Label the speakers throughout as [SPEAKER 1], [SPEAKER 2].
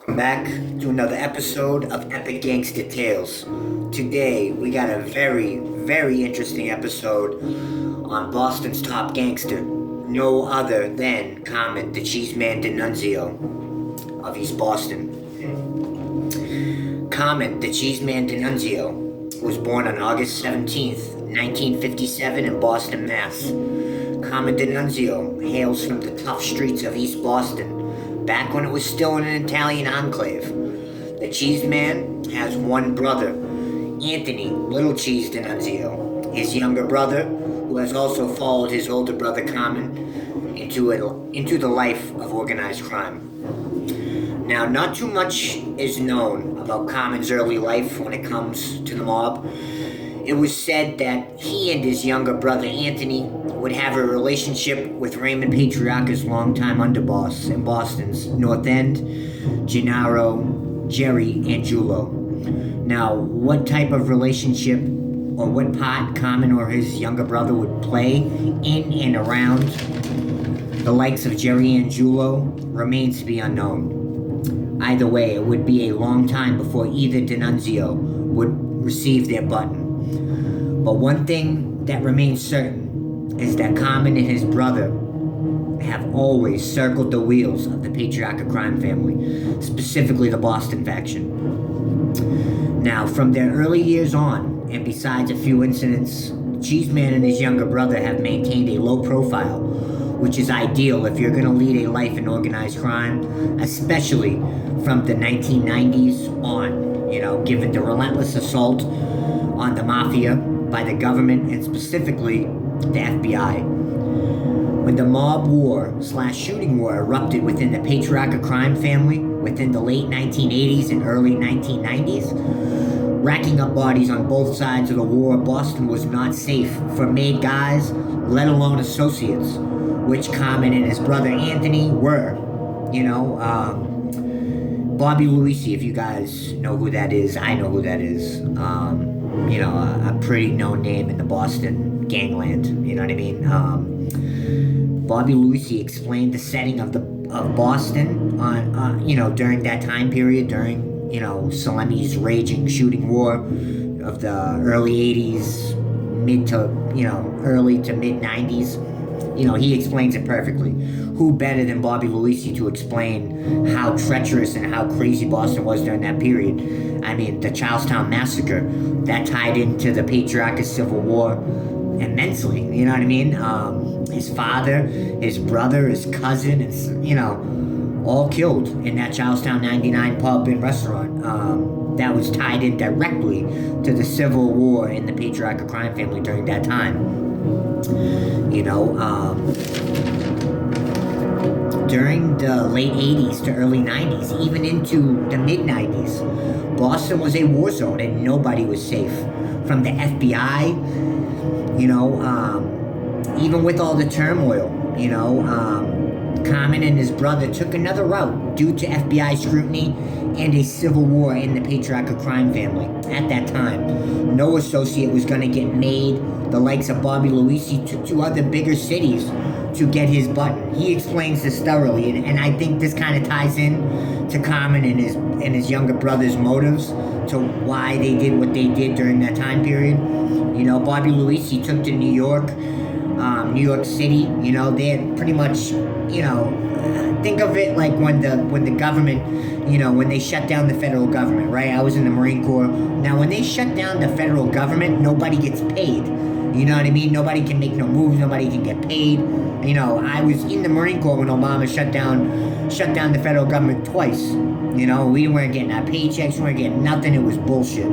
[SPEAKER 1] Welcome back to another episode of Epic Gangsta Tales. Today we got a very interesting episode on Boston's top gangster, no other than Carmen, the Cheeseman Dinunzio of East Boston. Carmen, the Cheeseman Dinunzio, was born on August 17th, 1957 in Boston, Mass. Carmen Dinunzio hails from the tough streets of East Boston, back when it was still an Italian enclave. The Cheeseman has one brother, Anthony Little Cheese Dinunzio, his younger brother, who has also followed his older brother Carmen into the life of organized crime. Now, not too much is known about Carmen's early life when it comes to the mob. It was said that he and his younger brother Anthony would have a relationship with Raymond Patriarca's longtime underboss in Boston's North End, Gennaro, Jerry, and Giulio. Now, what type of relationship or what part Carmen or his younger brother would play in and around the likes of Jerry and Giulio remains to be unknown. Either way, it would be a long time before either Dinunzio would receive their button. But one thing that remains certain is that Carmen and his brother have always circled the wheels of the Patriarca crime family, specifically the Boston faction. Now, from their early years on, and besides a few incidents, Cheeseman and his younger brother have maintained a low profile, which is ideal if you're going to lead a life in organized crime, especially from the 1990s on, given the relentless assault on the mafia by the government and specifically the FBI. When the mob war/shooting war erupted within the Patriarca crime family within the late 1980s and early 1990s, racking up bodies on both sides of the war, Boston was not safe for made guys, let alone associates, which Carmen and his brother Anthony were. Bobby Luisi, if you guys know who that is, I know who that is. A pretty known name in the Boston gangland, you know what I mean? Bobby Luisi explained the setting of Boston on during that time period, during Salemi's raging shooting war of the early 80s, early to mid 90s. He explains it perfectly. Who better than Bobby Luisi to explain how treacherous and how crazy Boston was during that period? I mean, the Charlestown Massacre, that tied into the Patriarca Civil War immensely, you know what I mean? His father, his brother, his cousin, all killed in that Charlestown 99 pub and restaurant. That was tied in directly to the Civil War in the Patriarca crime family during that time. During the late 80s to early 90s, even into the mid 90s, Boston was a war zone and nobody was safe. From the FBI, even with all the turmoil, Carmen and his brother took another route due to FBI scrutiny and a civil war in the Patriarca crime family. At that time, no associate was going to get made. The likes of Bobby Luisi took to other bigger cities to get his button. He explains this thoroughly, and I think this kind of ties in to Carmen and his younger brother's motives to why they did what they did during that time period. Bobby Luisi took to New York City. They had pretty much, think of it like when the government, when they shut down the federal government, right? I was in the Marine Corps. Now, when they shut down the federal government, nobody gets paid. You know what I mean? Nobody can make no moves. Nobody can get paid. I was in the Marine Corps when Obama shut down the federal government twice. We weren't getting our paychecks. We weren't getting nothing. It was bullshit.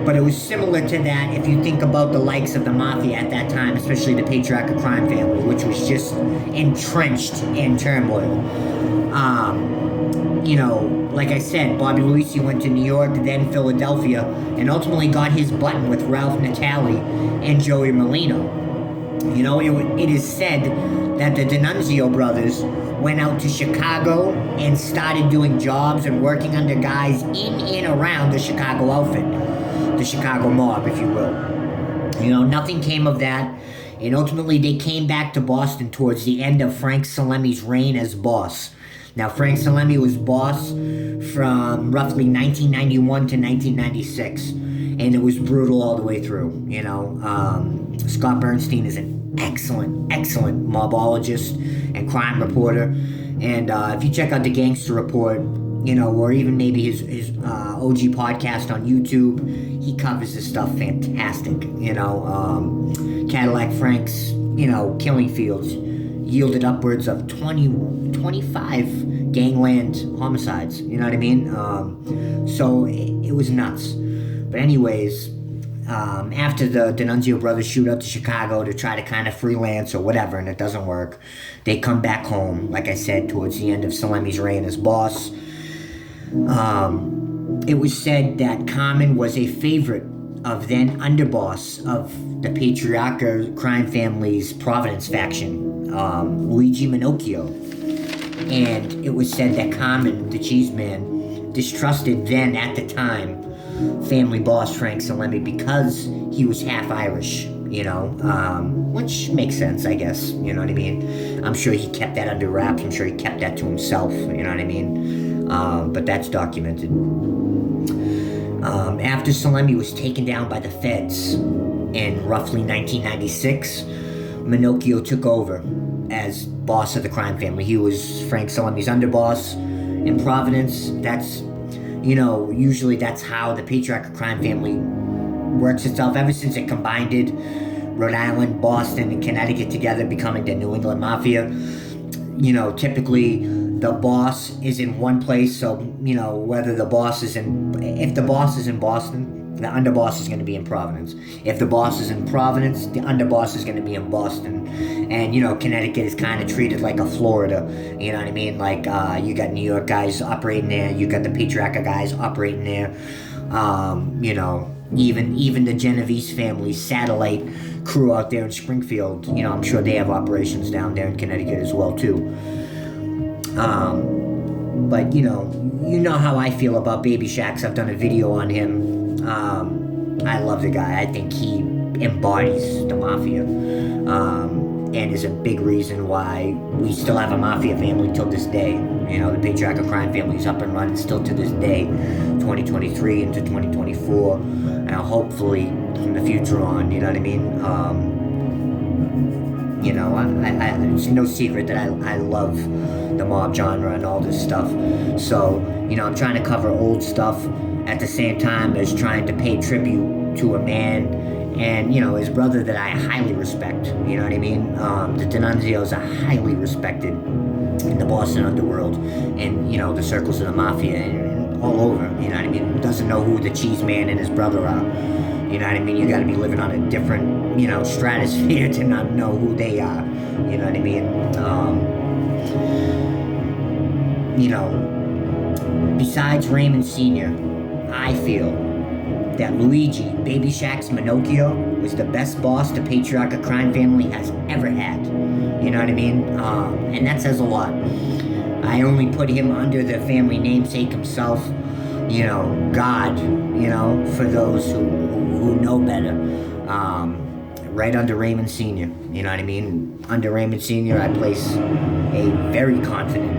[SPEAKER 1] But it was similar to that if you think about the likes of the mafia at that time, especially the Patriarca crime family, which was just entrenched in turmoil. Like I said, Bobby Luisi went to New York, then Philadelphia, and ultimately got his button with Ralph Natali and Joey Molino. It is said that the Dinunzio brothers went out to Chicago and started doing jobs and working under guys in and around the Chicago outfit, the Chicago mob, if you will. Nothing came of that, and ultimately they came back to Boston towards the end of Frank Salemi's reign as boss. Now, Frank Salemi was boss from roughly 1991 to 1996, and it was brutal all the way through. Scott Bernstein is an excellent mobologist and crime reporter, and if you check out the Gangsta Report, or even maybe his OG podcast on YouTube, he covers this stuff fantastic. Cadillac Frank's, killing fields yielded upwards of 25 gangland homicides. You know what I mean? So it was nuts. But anyways, after the Dinunzio brothers shoot up to Chicago to try to kind of freelance or whatever, and it doesn't work, they come back home, like I said, towards the end of Salemi's reign as boss. It was said that Carmen was a favorite of then underboss of the Patriarca crime family's Providence faction, Luigi Minocchio. And it was said that Carmen, the Cheeseman, distrusted then, at the time, family boss Frank Salemi because he was half Irish, which makes sense, I guess, you know what I mean? I'm sure he kept that under wraps. I'm sure he kept that to himself, you know what I mean? But that's documented. After Salemi was taken down by the feds in roughly 1996, Minocchio took over as boss of the crime family. He was Frank Salemi's underboss in Providence. That's, usually that's how the Patriarca crime family works itself ever since it combined Rhode Island, Boston, and Connecticut together, becoming the New England Mafia. Typically the boss is in one place, so, whether if the boss is in Boston, the underboss is going to be in Providence. If the boss is in Providence, the underboss is going to be in Boston. And, Connecticut is kind of treated like a Florida, you know what I mean? Like, you got New York guys operating there, you got the Patriarca guys operating there, even the Genovese family's satellite crew out there in Springfield, I'm sure they have operations down there in Connecticut as well, too. But, how I feel about Baby Shax. I've done a video on him. I love the guy. I think he embodies the mafia, and is a big reason why we still have a mafia family till this day. The Patriarca crime family is up and running still to this day, 2023 into 2024, and hopefully from the future on, you know what I mean? It's no secret that I love the mob genre and all this stuff. So, I'm trying to cover old stuff at the same time as trying to pay tribute to a man and, his brother that I highly respect. You know what I mean? The Dinunzios are highly respected in the Boston underworld and, the circles of the mafia and all over. You know what I mean? Who doesn't know who the Cheeseman and his brother are? You know what I mean? You gotta be living on a different, stratosphere to not know who they are. You know what I mean? Besides Raymond Sr., I feel that Luigi, Baby Shax Minocchio, was the best boss the Patriarca crime family has ever had. You know what I mean? And that says a lot. I only put him under the family namesake himself, God, for those who know better. Right under Raymond Sr., you know what I mean? Under Raymond Sr., I place a very confident,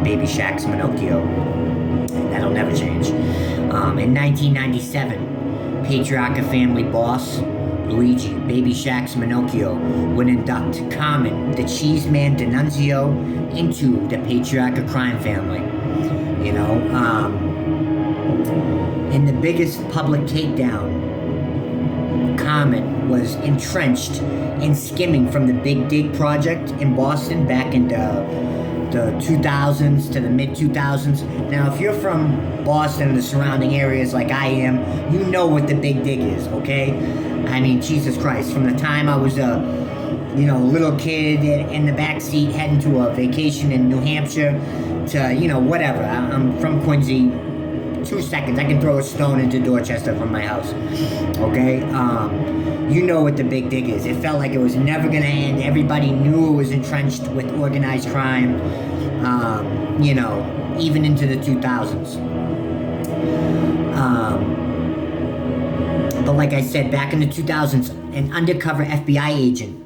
[SPEAKER 1] Baby Shax Minocchio. That'll never change. In 1997, Patriarca family boss Luigi Baby Shax Minocchio would induct Carmen, the Cheeseman Dinunzio, into the Patriarca crime family. In the biggest public takedown, Carmen was entrenched in skimming from the Big Dig project in Boston back in the 2000s to the mid-2000s. Now, if you're from Boston and the surrounding areas like I am, you know what the Big Dig is, okay? I mean, Jesus Christ, from the time I was a little kid in the back seat heading to a vacation in New Hampshire to, whatever. I'm from Quincy. 2 seconds, I can throw a stone into Dorchester from my house, okay? You know what the Big Dig is. It felt like it was never gonna end. Everybody knew it was entrenched with organized crime, even into the 2000s. But like I said, back in the 2000s, an undercover FBI agent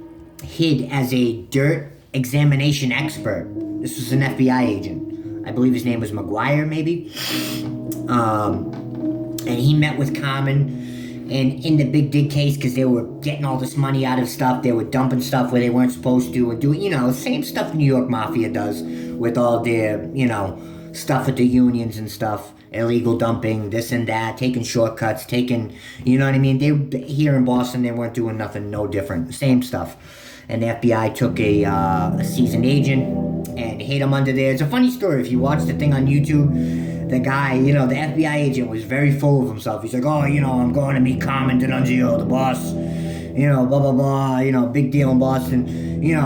[SPEAKER 1] hid as a dirt examination expert This was an FBI agent. I believe his name was McGuire, maybe. And he met with Carmen and in the Big Dig case, because they were getting all this money out of stuff. They were dumping stuff where they weren't supposed to, and doing, same stuff New York Mafia does with all their, stuff with the unions and stuff. Illegal dumping, this and that, taking shortcuts, you know what I mean? They here in Boston, they weren't doing nothing no different. Same stuff. And the FBI took a seasoned agent and hid him under there. It's a funny story. If you watch the thing on YouTube, the guy, the FBI agent was very full of himself. He's like, I'm going to meet Carmen Dinunzio, the boss, blah, blah, blah, big deal in Boston.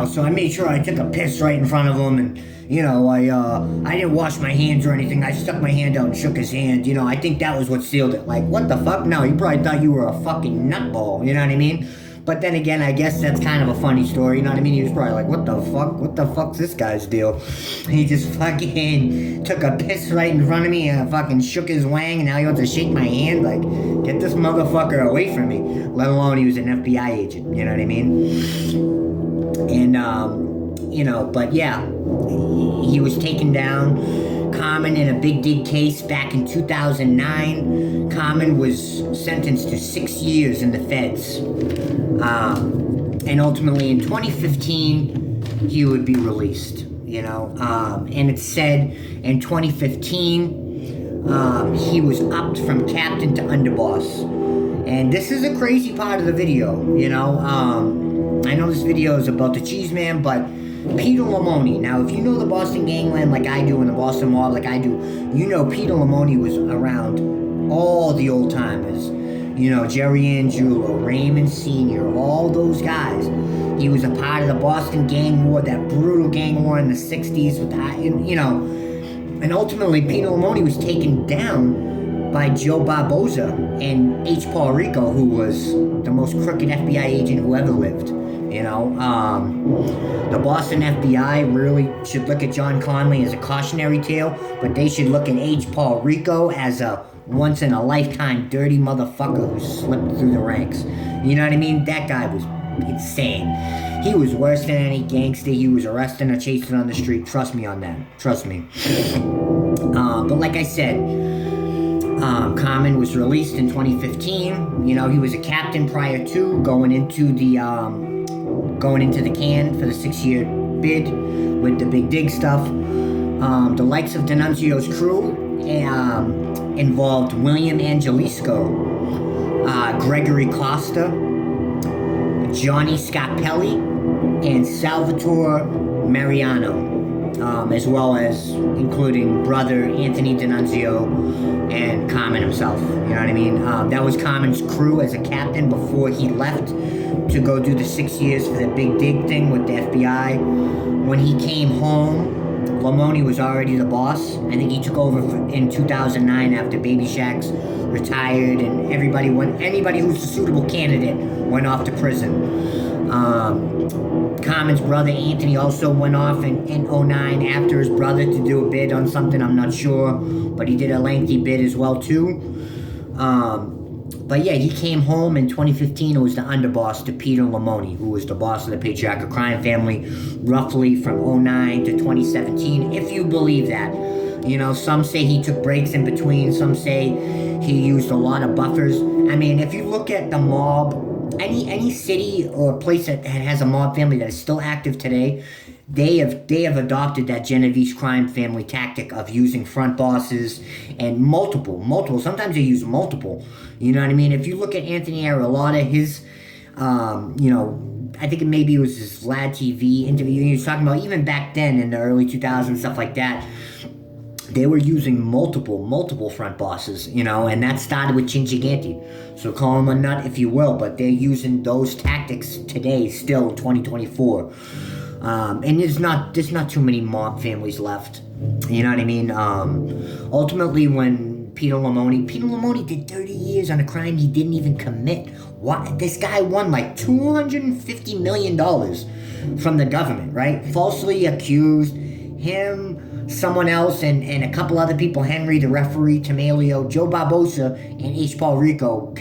[SPEAKER 1] So I made sure I took a piss right in front of him, and, I didn't wash my hands or anything. I stuck my hand out and shook his hand. I think that was what sealed it. Like, what the fuck? No, he probably thought you were a fucking nutball, you know what I mean? But then again, I guess that's kind of a funny story, you know what I mean? He was probably like, what the fuck? What the fuck's this guy's deal? He just fucking took a piss right in front of me and fucking shook his wang, and now he wants to shake my hand? Like, get this motherfucker away from me. Let alone he was an FBI agent, you know what I mean? And, but yeah, he was taken down. Carmen in a Big Dig case back in 2009. Carmen was sentenced to 6 years in the feds. And ultimately in 2015, he would be released, and it said in 2015, he was upped from captain to underboss. And this is a crazy part of the video, I know this video is about the Cheeseman, but Peter Lamoni. Now, if you know the Boston gangland like I do and the Boston mob like I do, Peter Lamoni was around all the old timers. Jerry Angiulo, Raymond Sr., all those guys. He was a part of the Boston gang war, that brutal gang war in the 60s with and ultimately Peter Lamoni was taken down by Joe Barboza and H. Paul Rico, who was the most crooked FBI agent who ever lived. The Boston FBI really should look at John Conley as a cautionary tale, but they should look at H. Paul Rico as a once-in-a-lifetime dirty motherfucker who slipped through the ranks. You know what I mean? That guy was insane. He was worse than any gangster. He was arresting or chasing on the street. Trust me on that. Trust me. But like I said, Carmen was released in 2015. He was a captain prior to going into the can for the 6-year bid with the Big Dig stuff. The likes of Dinunzio's crew involved William Angelisco, Gregory Costa, Johnny Scarpelli, and Salvatore Mariano, as well as including brother Anthony Dinunzio and Carmen himself. You know what I mean? That was Carmen's crew as a captain before he left to go do the 6 years for the Big Dig thing with the FBI. When he came home, Lamoni was already the boss. I think he took over in 2009 after Baby Shaq's retired, and anybody who's a suitable candidate went off to prison. Carmen's brother Anthony also went off in 2009 after his brother to do a bid on something, I'm not sure, but he did a lengthy bid as well too. But yeah, he came home in 2015 and was the underboss to Peter Lamoni, who was the boss of the Patriarca crime family, roughly from 2009 to 2017, if you believe that. Some say he took breaks in between, some say he used a lot of buffers. I mean, if you look at the mob, any city or place that has a mob family that is still active today, they have adopted that Genovese crime family tactic of using front bosses and multiple. Sometimes they use multiple. You know what I mean? If you look at Anthony Arreola, his, I think maybe it was his Vlad TV interview. He was talking about even back then in the early 2000s, stuff like that. They were using multiple front bosses, and that started with Chinchiganti. So call him a nut if you will, but they're using those tactics today, still 2024. And there's not too many mob families left. You know what I mean? Ultimately, when Peter Lamoni did 30 years on a crime he didn't even commit. This guy won like $250 million from the government, right? Falsely accused him, someone else and a couple other people, Henry, the referee, Tamalio, Joe Barbosa, and H. Paul Rico,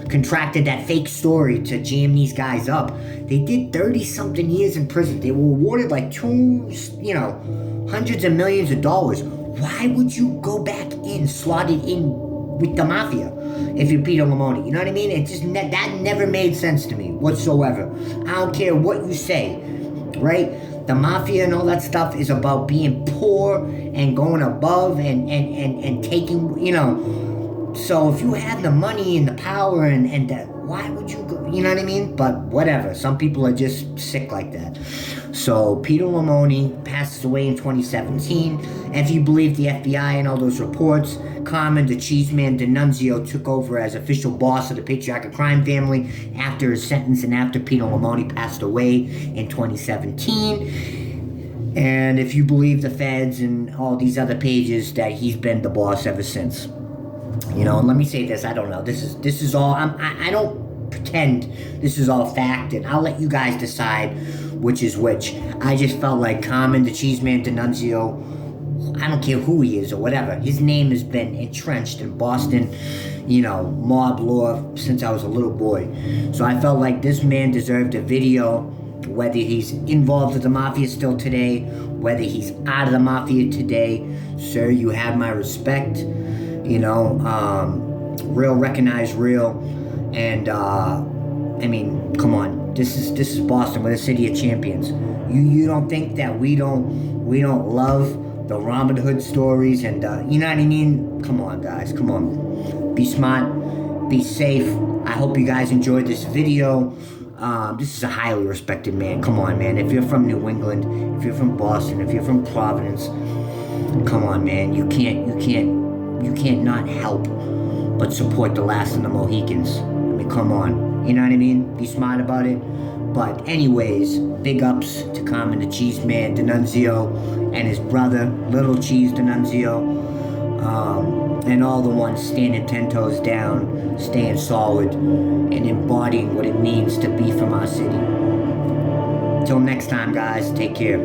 [SPEAKER 1] contracted that fake story to jam these guys up. They did 30-something years in prison. They were awarded like hundreds of millions of dollars. Why would you go back in, slotted in with the mafia if you're Peter Lamoni? You know what I mean? It just that never made sense to me whatsoever. I don't care what you say, right? The mafia and all that stuff is about being poor and going above and taking, So if you have the money and the power and that, why would you go? You know what I mean? But whatever. Some people are just sick like that. So Peter Lamoni passes away in 2017. If you believe the FBI and all those reports, Carmen, the Cheeseman, Dinunzio took over as official boss of the Patriarca crime family after his sentence and after Peter Lamoni passed away in 2017. And if you believe the feds and all these other pages, that he's been the boss ever since. And let me say this, I don't know. This is all, I don't pretend this is all fact, and I'll let you guys decide which is which. I just felt like Carmen, the Cheeseman, Dinunzio, I don't care who he is or whatever, his name has been entrenched in Boston, mob law since I was a little boy. So I felt like this man deserved a video, whether he's involved with the mafia still today, whether he's out of the mafia today. Sir, you have my respect. Real recognize real. And come on, this is Boston. We're the city of champions. You don't think that we don't love the Robin Hood stories and you know what I mean? Come on, guys, come on. Be smart, be safe. I hope you guys enjoyed this video. This is a highly respected man. Come on, man. If you're from New England, if you're from Boston, if you're from Providence, come on, man. You can't not help but support the last of the Mohicans. Come on. You know what I mean? Be smart about it. But anyways, big ups to Carmen, the Cheeseman, Dinunzio, and his brother, Little Cheese Dinunzio, and all the ones standing 10 toes down, staying solid, and embodying what it means to be from our city. Till next time, guys, take care.